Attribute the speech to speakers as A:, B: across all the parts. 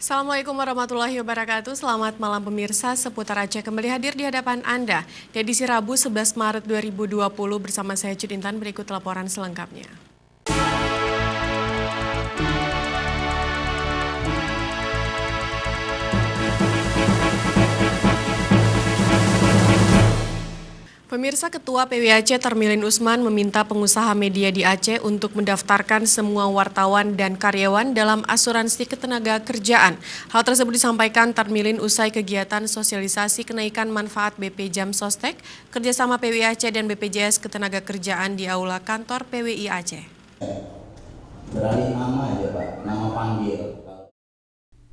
A: Assalamualaikum warahmatullahi wabarakatuh. Selamat malam pemirsa, seputar Aceh kembali hadir di hadapan Anda. Di edisi Rabu 11 Maret 2020 bersama saya Cud Intan, berikut laporan selengkapnya. Pemirsa, Ketua PW Aceh Tarmilin Usman meminta pengusaha media di Aceh untuk mendaftarkan semua wartawan dan karyawan dalam asuransi ketenagakerjaan. Hal tersebut disampaikan Tarmilin usai kegiatan sosialisasi kenaikan manfaat BP Jam Sostek kerjasama PWI Aceh dan BPJS Ketenagakerjaan di Aula Kantor PWI Aceh.
B: Beralih nama aja Pak, nama panggil.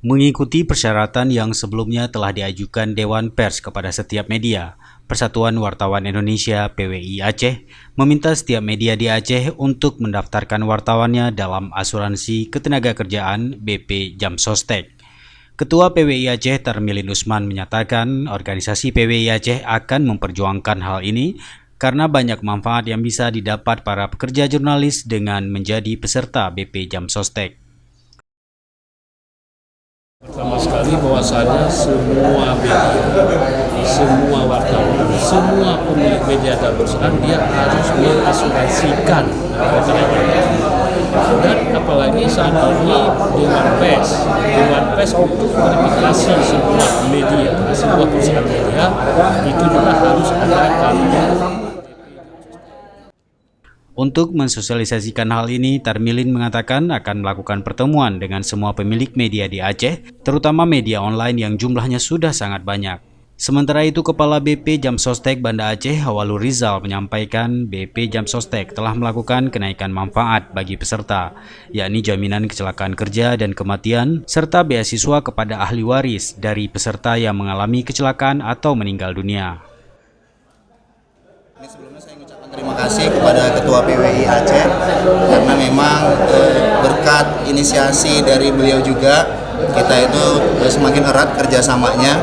C: Mengikuti persyaratan yang sebelumnya telah diajukan Dewan Pers kepada setiap media, Persatuan Wartawan Indonesia PWI Aceh meminta setiap media di Aceh untuk mendaftarkan wartawannya dalam asuransi ketenagakerjaan BP Jam Sostek. Ketua PWI Aceh Tarmilin Usman menyatakan organisasi PWI Aceh akan memperjuangkan hal ini karena banyak manfaat yang bisa didapat para pekerja jurnalis dengan menjadi peserta BP Jam Sostek.
D: Pertama sekali bahwasanya semua media, semua wartawan, semua pemilik media dan perusahaan dia harus mengasuransikan dan apalagi saat ini Dewan Pers untuk verifikasi sebuah media, sebuah perusahaan media itu juga harus ada kantor.
C: Untuk mensosialisasikan hal ini, Tarmilin mengatakan akan melakukan pertemuan dengan semua pemilik media di Aceh, terutama media online yang jumlahnya sudah sangat banyak. Sementara itu, Kepala BP Jam Sostek Banda Aceh, Hawalur Rizal, menyampaikan BP Jam Sostek telah melakukan kenaikan manfaat bagi peserta, yakni jaminan kecelakaan kerja dan kematian, serta beasiswa kepada ahli waris dari peserta yang mengalami kecelakaan atau meninggal dunia.
B: Ini sebelumnya saya mengucapkan terima kasih kepada Ketua PWI Aceh karena memang berkat inisiasi dari beliau juga kita itu semakin erat kerjasamanya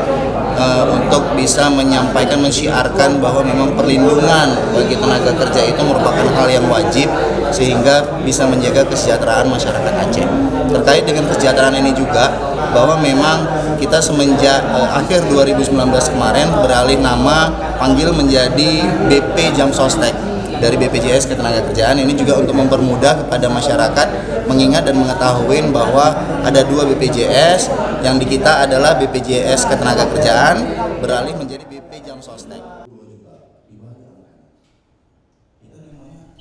B: untuk bisa menyampaikan, mensyiarkan bahwa memang perlindungan bagi tenaga kerja itu merupakan hal yang wajib sehingga bisa menjaga kesejahteraan masyarakat Aceh. Terkait dengan kesejahteraan ini juga bahwa memang kita semenjak akhir 2019 kemarin beralih nama panggil menjadi BP Jam Sostek dari BPJS Ketenagakerjaan. Ini juga untuk mempermudah kepada masyarakat mengingat dan mengetahui bahwa ada dua BPJS, yang di kita adalah BPJS Ketenagakerjaan beralih menjadi BP Jam Sostek.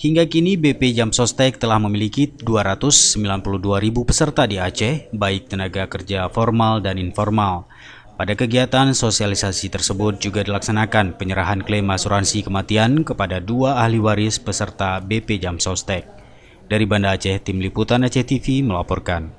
C: Hingga kini BP Jam Sostek telah memiliki 292.000 peserta di Aceh, baik tenaga kerja formal dan informal. Pada kegiatan sosialisasi tersebut juga dilaksanakan penyerahan klaim asuransi kematian kepada 2 ahli waris peserta BP Jam Sostek. Dari Banda Aceh, Tim Liputan Aceh TV melaporkan.